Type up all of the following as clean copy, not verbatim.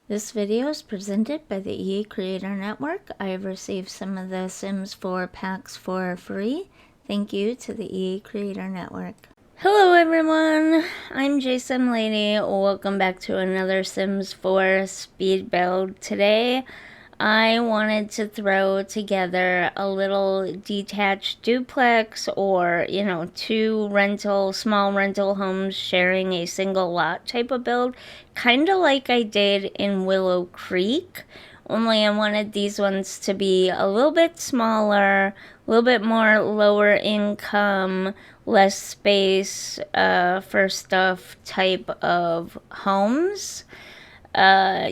This video is presented by the EA Creator Network. I have received some of the Sims 4 packs for free. Thank you to the EA Creator Network. Hello everyone, I'm JSimLady. Welcome back to another Sims 4 speed build. Today I wanted to throw together a little detached duplex, or two small rental homes sharing a single lot type of build, kind of like I did in Willow Creek, only I wanted these ones to be a little bit smaller, a little bit more lower income, less space for stuff type of homes. I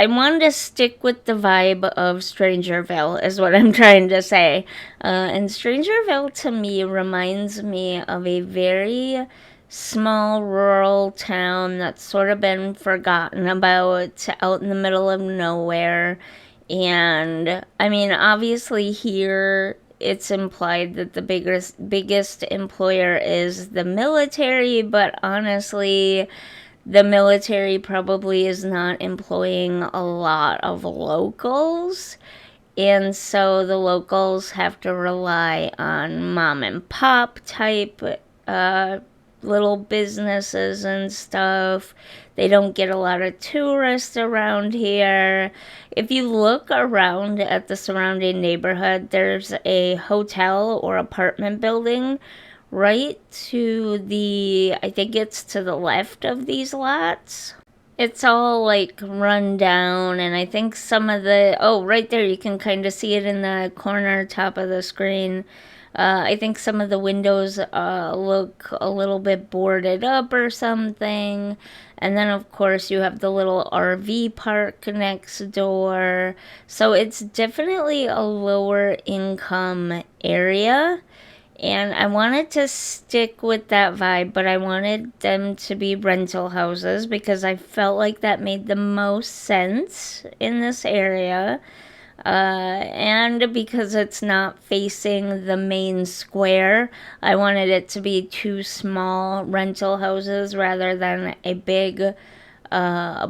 wanted to stick with the vibe of Strangerville is what I'm trying to say. And Strangerville to me reminds me of a very small rural town that's sort of been forgotten about, out in the middle of nowhere. And I mean, obviously here it's implied that the biggest employer is the military, but honestly, the military probably is not employing a lot of locals. And so the locals have to rely on mom and pop type little businesses and stuff. They don't get a lot of tourists around here. If you look around at the surrounding neighborhood, there's a hotel or apartment building right to I think it's to the left of these lots. It's all like run down, and I think some of right there, you can kind of see it in the corner top of the screen. I think some of the windows look a little bit boarded up or something. And then, of course, you have the little RV park next door. So it's definitely a lower income area. And I wanted to stick with that vibe, but I wanted them to be rental houses because I felt like that made the most sense in this area. And because it's not facing the main square, I wanted it to be two small rental houses rather than a big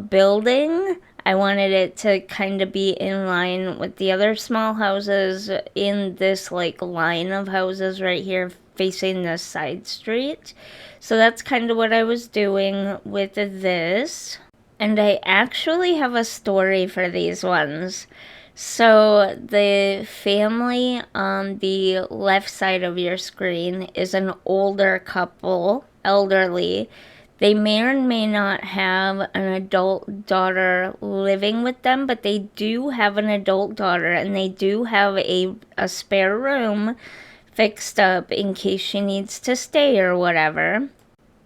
building. I wanted it to kind of be in line with the other small houses in this like line of houses right here facing this side street. So that's kind of what I was doing with this. And I actually have a story for these ones. So the family on the left side of your screen is an older couple, elderly. They may or may not have an adult daughter living with them, but they do have an adult daughter, and they do have a spare room fixed up in case she needs to stay or whatever.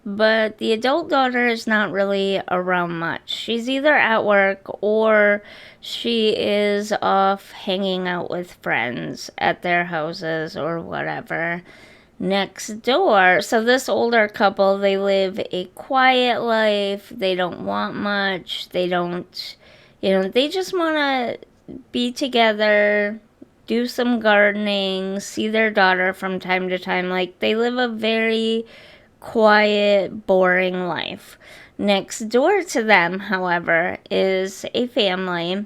But the adult daughter is not really around much. She's either at work or she is off hanging out with friends at their houses or whatever. Next door, so this older couple, they live a quiet life. They don't want much. They don't, they just want to be together, do some gardening, see their daughter from time to time. Like, they live a very quiet, boring life. Next door to them, however, is a family,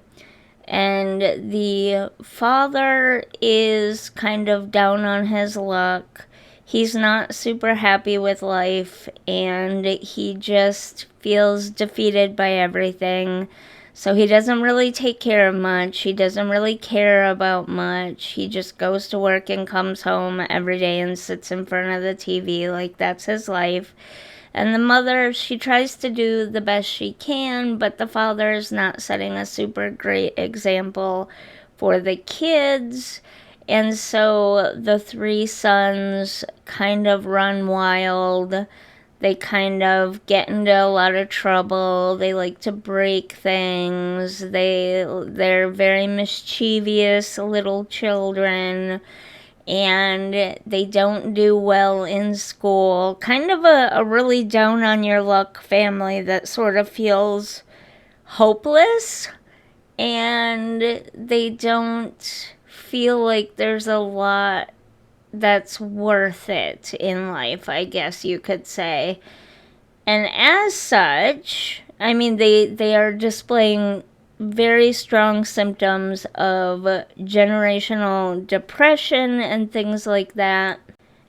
and the father is kind of down on his luck. He's not super happy with life, and he just feels defeated by everything. So he doesn't really take care of much. He doesn't really care about much. He just goes to work and comes home every day and sits in front of the TV. Like, that's his life. And the mother, she tries to do the best she can, but the father is not setting a super great example for the kids. And so the three sons kind of run wild. They kind of get into a lot of trouble. They like to break things. They're very mischievous little children, and they don't do well in school. Kind of a really down on your luck family that sort of feels hopeless, and they don't feel like there's a lot that's worth it in life, I guess you could say. And as such, I mean, they are displaying very strong symptoms of generational depression and things like that.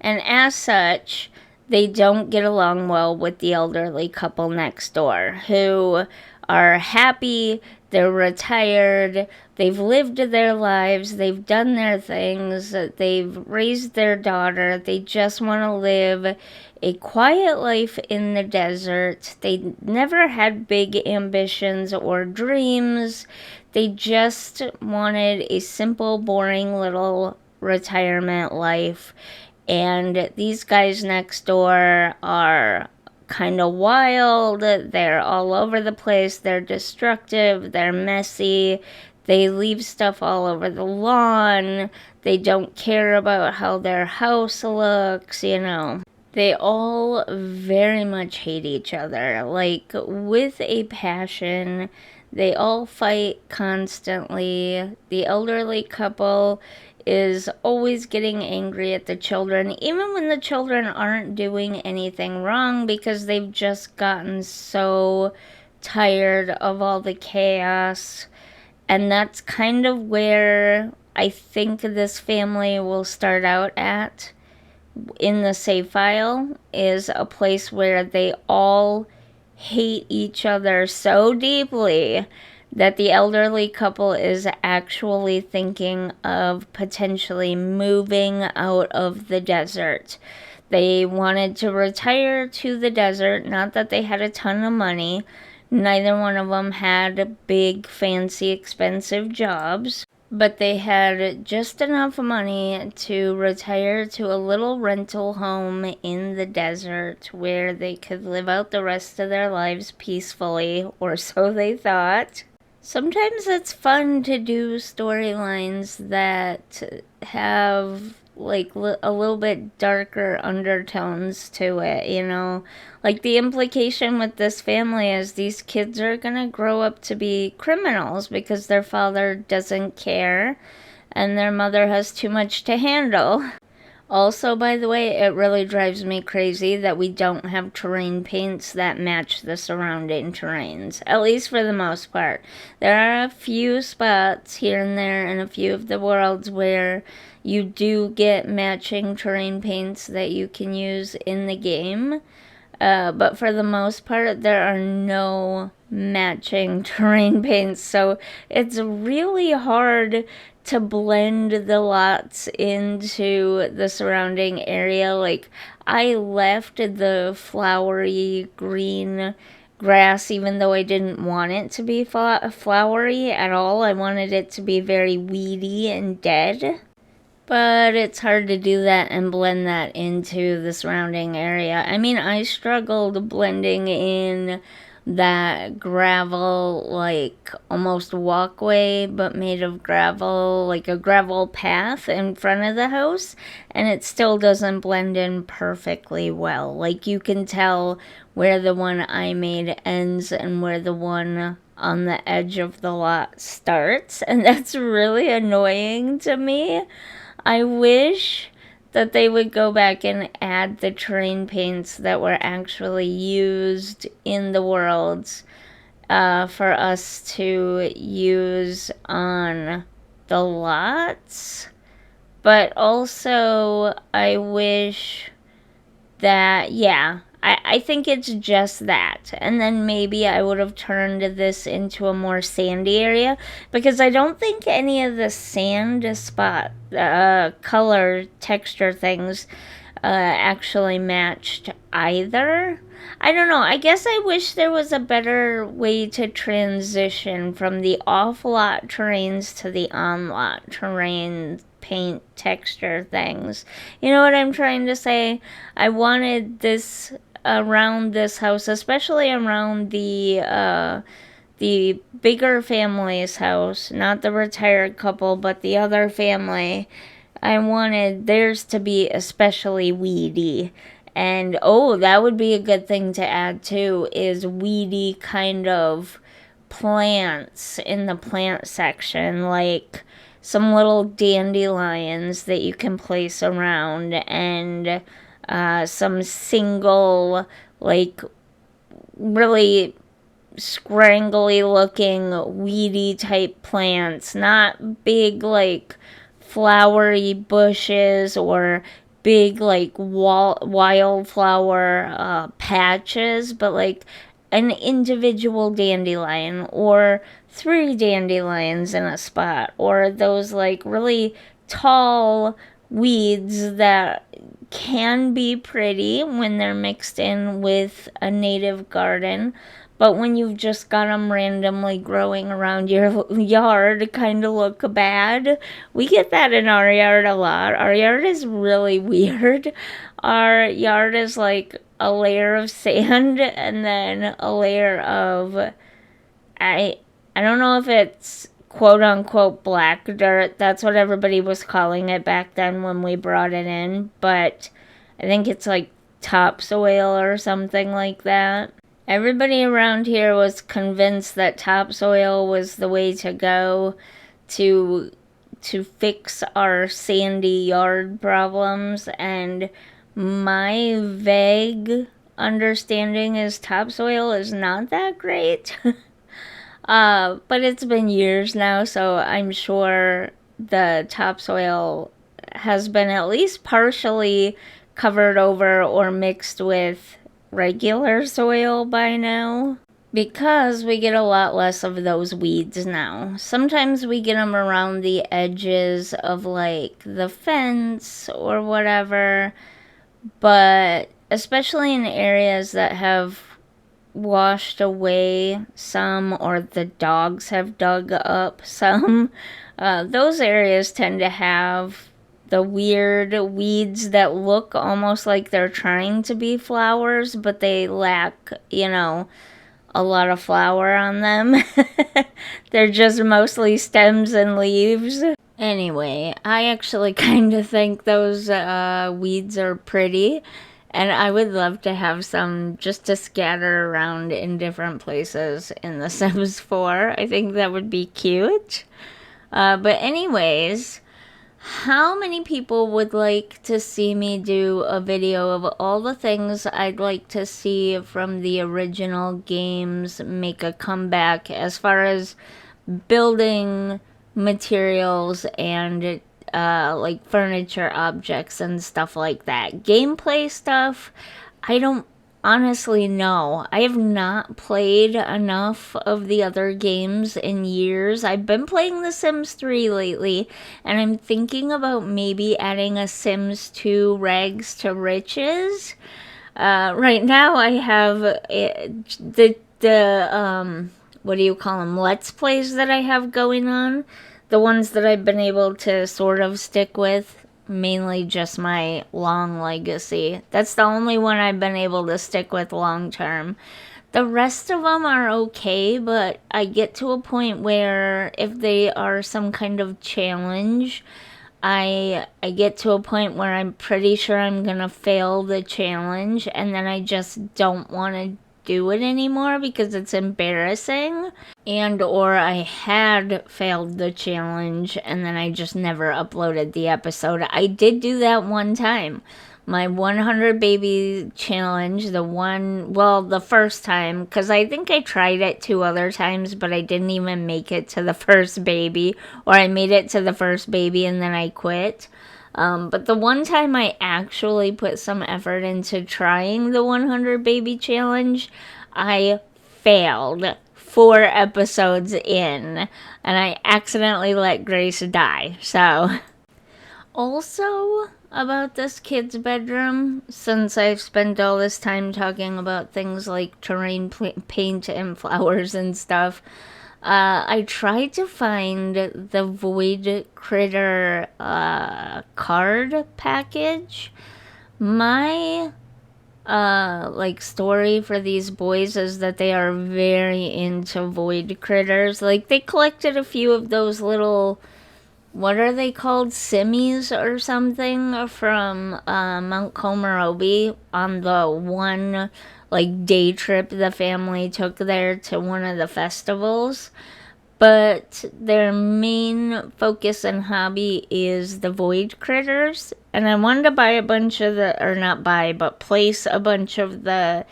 And as such, they don't get along well with the elderly couple next door, who are happy, they're retired, they've lived their lives, they've done their things, they've raised their daughter, they just want to live a quiet life in the desert. They never had big ambitions or dreams. They just wanted a simple, boring little retirement life. And these guys next door are kind of wild. They're all over the place. They're destructive. They're messy. They leave stuff all over the lawn. They don't care about how their house looks, you know. They all very much hate each other, like with a passion. They all fight constantly. The elderly couple is always getting angry at the children, even when the children aren't doing anything wrong, because they've just gotten so tired of all the chaos. And that's kind of where I think this family will start out at in the save file, is a place where they all hate each other so deeply that the elderly couple is actually thinking of potentially moving out of the desert. They wanted to retire to the desert, not that they had a ton of money. Neither one of them had big, fancy, expensive jobs, but they had just enough money to retire to a little rental home in the desert where they could live out the rest of their lives peacefully, or so they thought. Sometimes it's fun to do storylines that have like a little bit darker undertones to it, you know? Like the implication with this family is these kids are gonna grow up to be criminals because their father doesn't care and their mother has too much to handle. Also, by the way, it really drives me crazy that we don't have terrain paints that match the surrounding terrains, at least for the most part. There are a few spots here and there in a few of the worlds where you do get matching terrain paints that you can use in the game. But for the most part, there are no matching terrain paints, so it's really hard to blend the lots into the surrounding area. Like, I left the flowery green grass even though I didn't want it to be flowery at all. I wanted it to be very weedy and dead. But it's hard to do that and blend that into the surrounding area. I mean, I struggled blending in that gravel, like almost walkway, but made of gravel, like a gravel path in front of the house, and it still doesn't blend in perfectly well. Like, you can tell where the one I made ends and where the one on the edge of the lot starts, and that's really annoying to me. I wish that they would go back and add the terrain paints that were actually used in the worlds for us to use on the lots. But also, I wish that, yeah, I think it's just that. And then maybe I would have turned this into a more sandy area, because I don't think any of the sand spot color texture things actually matched either. I don't know. I guess I wish there was a better way to transition from the off-lot terrains to the on-lot terrain paint texture things. You know what I'm trying to say? I wanted this around this house, especially around the bigger family's house, not the retired couple, but the other family. I wanted theirs to be especially weedy. And oh, that would be a good thing to add too, is weedy kind of plants in the plant section, like some little dandelions that you can place around, and some single, like, really scrangly looking weedy type plants, not big like flowery bushes or big like wildflower patches, but like an individual dandelion or 3 dandelions in a spot, or those like really tall weeds that can be pretty when they're mixed in with a native garden, but when you've just got them randomly growing around your yard, kind of look bad. We get that in our yard a lot. Our yard is really weird. Our yard is like a layer of sand and then a layer of, I I don't know if it's quote unquote black dirt. That's what everybody was calling it back then when we brought it in, but I think it's like topsoil or something like that. Everybody around here was convinced that topsoil was the way to go to fix our sandy yard problems, and my vague understanding is topsoil is not that great. But it's been years now, so I'm sure the topsoil has been at least partially covered over or mixed with regular soil by now. Because we get a lot less of those weeds now. Sometimes we get them around the edges of like the fence or whatever, but especially in areas that have washed away some or the dogs have dug up some, those areas tend to have the weird weeds that look almost like they're trying to be flowers, but they lack, a lot of flower on them. They're just mostly stems and leaves. Anyway, I actually kind of think those weeds are pretty, and I would love to have some just to scatter around in different places in The Sims 4. I think that would be cute. But anyways, how many people would like to see me do a video of all the things I'd like to see from the original games make a comeback as far as building materials and like furniture objects and stuff like that? Gameplay stuff, I don't honestly know. I have not played enough of the other games in years. I've been playing The Sims 3 lately, and I'm thinking about maybe adding a Sims 2 Rags to Riches. Right now I have the what do you call them, Let's Plays that I have going on. The ones that I've been able to sort of stick with, mainly just my Long Legacy. That's the only one I've been able to stick with long term. The rest of them are okay, but I get to a point where if they are some kind of challenge, I get to a point where I'm pretty sure I'm gonna fail the challenge, and then I just don't want to do it anymore because it's embarrassing, and or I had failed the challenge and then I just never uploaded the episode. I did do that one time. My 100 baby challenge, the first time, because I think I tried it 2 other times, but I didn't even make it to the first baby, or I made it to the first baby and then I quit. But the one time I actually put some effort into trying the 100 baby challenge, I failed 4 episodes in, and I accidentally let Grace die. So, also about this kid's bedroom, since I've spent all this time talking about things like terrain paint and flowers and stuff, I tried to find the Void Critter card package. My like story for these boys is that they are very into Void Critters. Like, they collected a few of those little, what are they called, simmies or something, from Mount Komorebi on the one like day trip the family took there to one of the festivals. But their main focus and hobby is the Void Critters, and I wanted to buy a bunch of the, or not buy, but place a bunch of the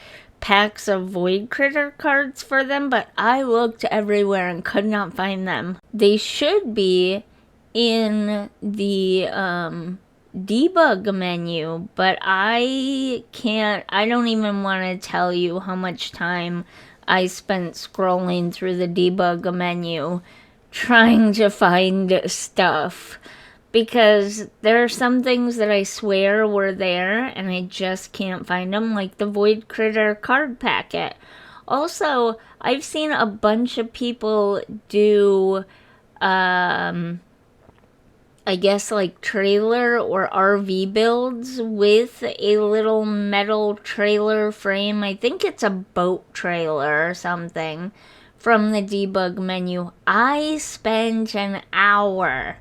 packs of Void Critter cards for them, but I looked everywhere and could not find them. They should be in the debug menu, but I don't even want to tell you how much time I spent scrolling through the debug menu trying to find stuff, because there are some things that I swear were there and I just can't find them, like the Void Critter card packet. Also, I've seen a bunch of people do I guess like trailer or RV builds with a little metal trailer frame. I think it's a boat trailer or something from the debug menu. I spent an hour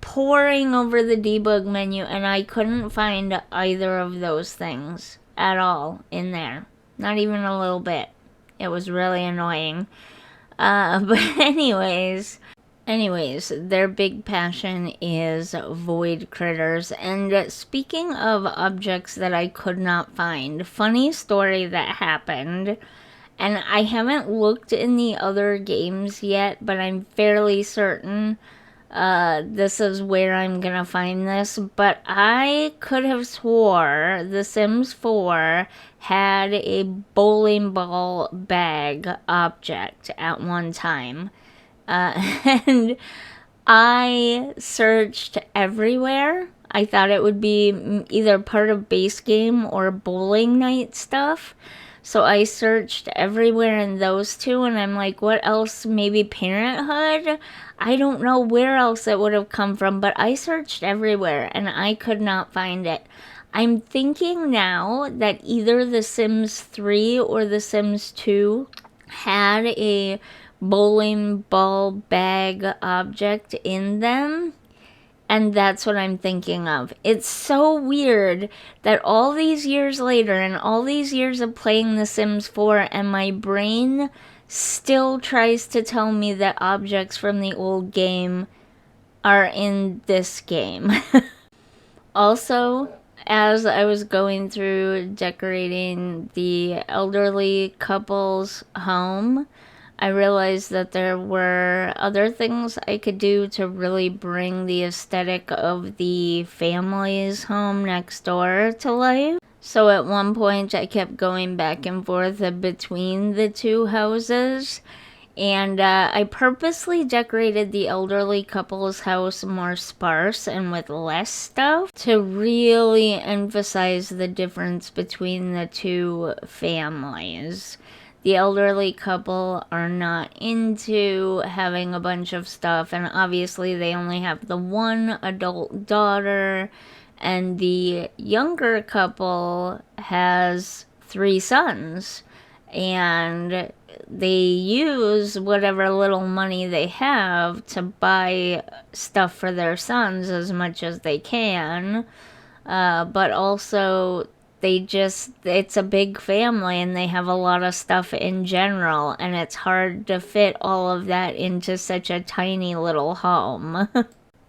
poring over the debug menu and I couldn't find either of those things at all in there. Not even a little bit. It was really annoying. But Anyways, their big passion is Void Critters. And speaking of objects that I could not find, funny story that happened, and I haven't looked in the other games yet, but I'm fairly certain this is where I'm gonna find this, but I could have swore The Sims 4 had a bowling ball bag object at one time. And I searched everywhere. I thought it would be either part of base game or bowling night stuff. So I searched everywhere in those two, and I'm like, what else? Maybe Parenthood? I don't know where else it would have come from, but I searched everywhere, and I could not find it. I'm thinking now that either The Sims 3 or The Sims 2 had a bowling ball bag object in them, and that's what I'm thinking of. It's so weird that all these years later and all these years of playing The Sims 4, and my brain still tries to tell me that objects from the old game are in this game. Also, as I was going through decorating the elderly couple's home, I realized that there were other things I could do to really bring the aesthetic of the family's home next door to life. So at one point I kept going back and forth between the two houses, and I purposely decorated the elderly couple's house more sparse and with less stuff to really emphasize the difference between the two families. The elderly couple are not into having a bunch of stuff, and obviously they only have the one adult daughter, and the younger couple has 3 sons, and they use whatever little money they have to buy stuff for their sons as much as they can, but also it's a big family and they have a lot of stuff in general, and it's hard to fit all of that into such a tiny little home.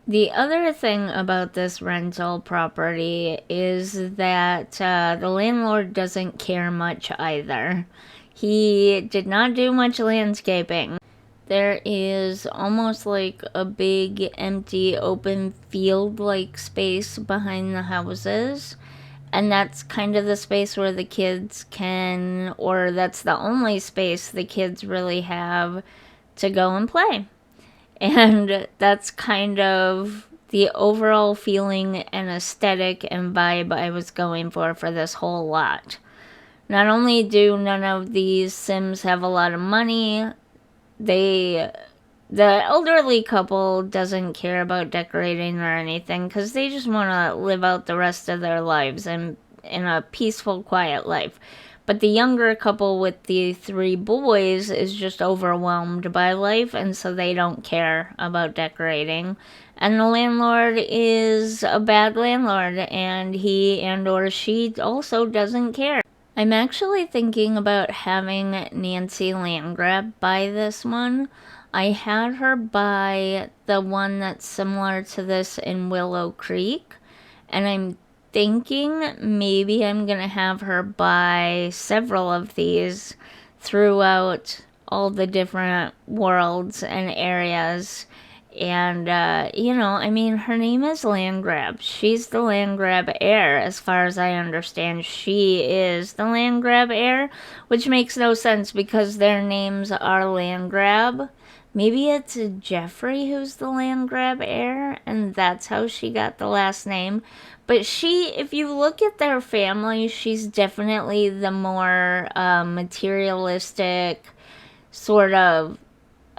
The other thing about this rental property is that the landlord doesn't care much either. He did not do much landscaping. There is almost like a big empty open field-like space behind the houses. And that's kind of the space where the kids can, or that's the only space the kids really have to go and play. And that's kind of the overall feeling and aesthetic and vibe I was going for this whole lot. Not only do none of these Sims have a lot of money, the elderly couple doesn't care about decorating or anything because they just want to live out the rest of their lives in a peaceful, quiet life. But the younger couple with the 3 boys is just overwhelmed by life, and so they don't care about decorating. And the landlord is a bad landlord, and he and or she also doesn't care. I'm actually thinking about having Nancy Landgrab buy this one. I had her buy the one that's similar to this in Willow Creek, and I'm thinking maybe I'm gonna have her buy several of these throughout all the different worlds and areas. And, I mean, her name is Landgrab. She's the Landgrab heir, as far as I understand. She is the Landgrab heir, which makes no sense because their names are Landgrab. Maybe it's Jeffrey who's the Landgrab heir, and that's how she got the last name. But if you look at their family, she's definitely the more materialistic, sort of,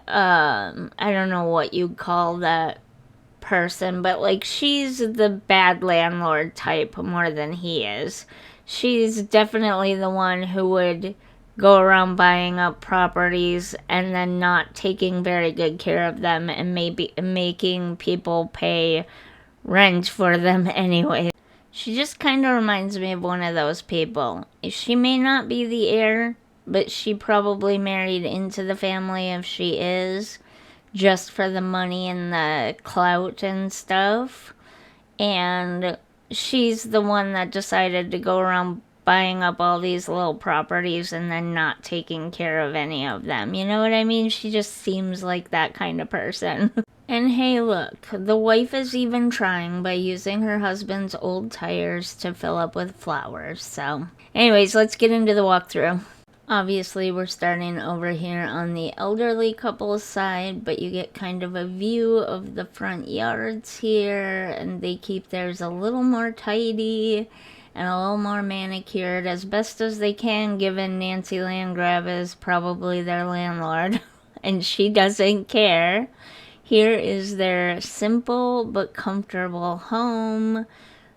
I don't know what you'd call that person, but like she's the bad landlord type more than he is. She's definitely the one who would go around buying up properties and then not taking very good care of them and maybe making people pay rent for them anyway. She just kind of reminds me of one of those people. She may not be the heir, but she probably married into the family if she is, just for the money and the clout and stuff. And she's the one that decided to go around buying up all these little properties and then not taking care of any of them. You know what I mean? She just seems like that kind of person. And hey, look, the wife is even trying by using her husband's old tires to fill up with flowers. So, anyways, let's get into the walkthrough. Obviously, we're starting over here on the elderly couple's side, but you get kind of a view of the front yards here, and they keep theirs a little more tidy and a little more manicured as best as they can, given Nancy Landgrab is probably their landlord, and she doesn't care. Here is their simple but comfortable home.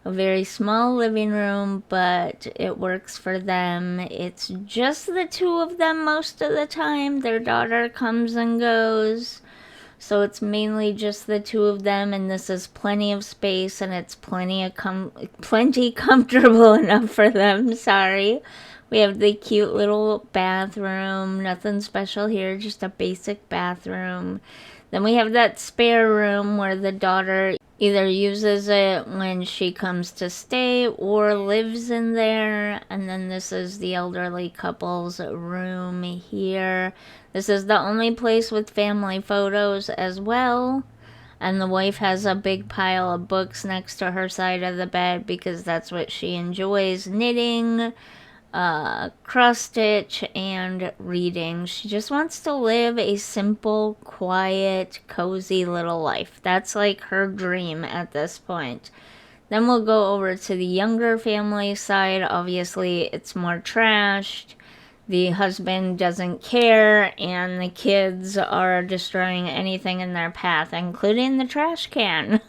A very small living room, but it works for them. It's just the two of them most of the time. Their daughter comes and goes. So it's mainly just the two of them, and this is plenty of space, and it's plenty comfortable enough for them. Sorry. We have the cute little bathroom. Nothing special here, just a basic bathroom. Then we have that spare room where the daughter either uses it when she comes to stay or lives in there. And then this is the elderly couple's room here. This is the only place with family photos as well. And the wife has a big pile of books next to her side of the bed because that's what she enjoys: knitting, cross stitch, and reading. She just wants to live a simple, quiet, cozy little life. That's like her dream at this point. Then we'll go over to the younger family side. Obviously, it's more trashed. The husband doesn't care, and the kids are destroying anything in their path, including the trash can.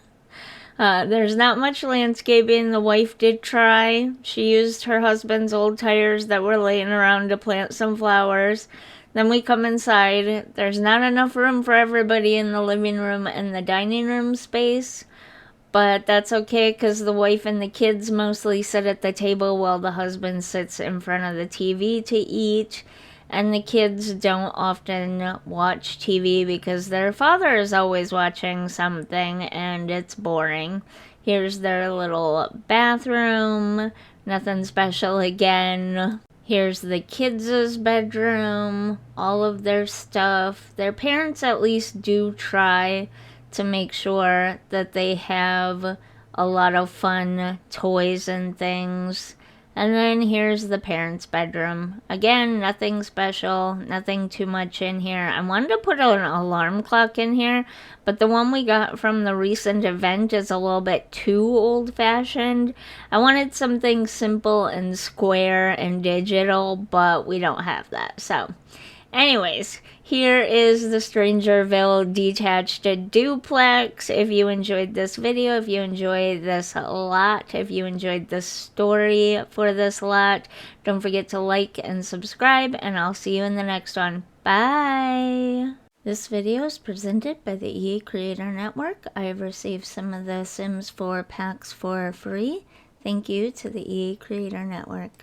There's not much landscaping. The wife did try. She used her husband's old tires that were laying around to plant some flowers. Then we come inside. There's not enough room for everybody in the living room and the dining room space. But that's okay because the wife and the kids mostly sit at the table while the husband sits in front of the TV to eat. And the kids don't often watch TV because their father is always watching something and it's boring. Here's their little bathroom. Nothing special again. Here's the kids' bedroom. All of their stuff. Their parents at least do try to make sure that they have a lot of fun toys and things. And then here's the parents' bedroom. Again, nothing special, nothing too much in here. I wanted to put an alarm clock in here, but the one we got from the recent event is a little bit too old-fashioned. I wanted something simple and square and digital, but we don't have that. So, anyways, here is the Strangerville detached duplex. If you enjoyed this video, if you enjoyed this lot, if you enjoyed this story for this lot, don't forget to like and subscribe, and I'll see you in the next one. Bye! This video is presented by the EA Creator Network. I have received some of the Sims 4 packs for free. Thank you to the EA Creator Network.